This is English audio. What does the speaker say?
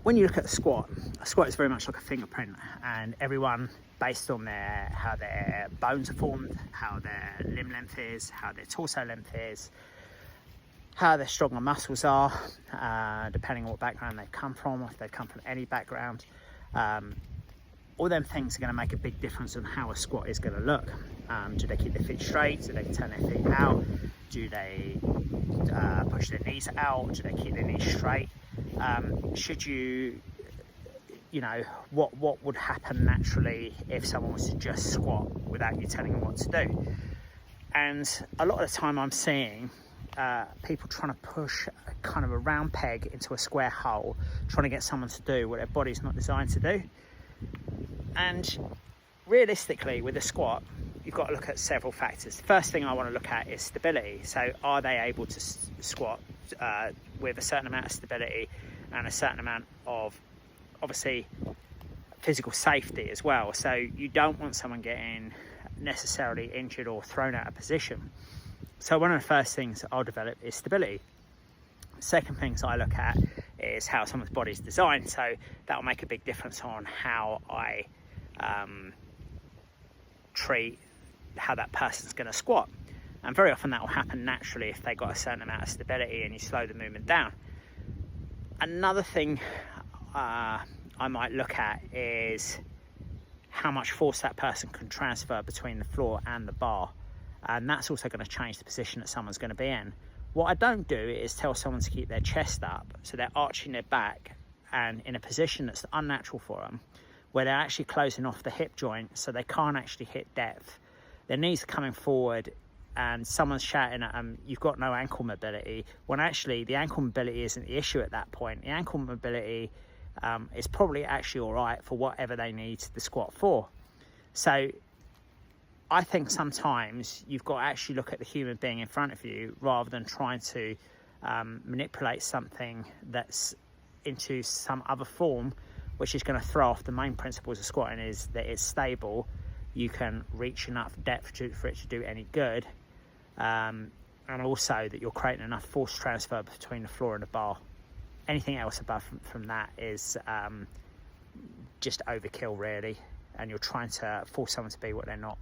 when you look at a squat is very much like a fingerprint, and everyone, based on how their bones are formed, how their limb length is, how their torso length is, how their stronger muscles are, depending on what background they've come from, if they've come from any background, all them things are going to make a big difference on how a squat is going to look. Do they keep their feet straight? Do they turn their feet out? Do they push their knees out? Do they keep their knees straight? Should you know, what would happen naturally if someone was to just squat without you telling them what to do? And a lot of the time I'm seeing people trying to push a kind of a round peg into a square hole, trying to get someone to do what their body's not designed to do. And realistically, with a squat, you've got to look at several factors. The first thing I want to look at is stability. So are they able to squat with a certain amount of stability and a certain amount of, obviously, physical safety as well. So you don't want someone getting necessarily injured or thrown out of position. So one of the first things I'll develop is stability. Second things I look at is how someone's body is designed. So that will make a big difference on how I treat how that person's going to squat. And very often that will happen naturally if they've got a certain amount of stability and you slow the movement down. Another thing I might look at is how much force that person can transfer between the floor and the bar. And that's also going to change the position that someone's going to be in. What I don't do is tell someone to keep their chest up, so they're arching their back and in a position that's unnatural for them, where they're actually closing off the hip joint so they can't actually hit depth. Their knees are coming forward and someone's shouting at them, you've got no ankle mobility, when actually the ankle mobility isn't the issue at that point. The ankle mobility is probably actually all right for whatever they need the squat for. So I think sometimes you've got to actually look at the human being in front of you rather than trying to manipulate something that's into some other form, which is going to throw off the main principles of squatting, is that it's stable, you can reach enough depth for it to do any good, and also that you're creating enough force transfer between the floor and the bar. Anything else above from that is just overkill really, and you're trying to force someone to be what they're not.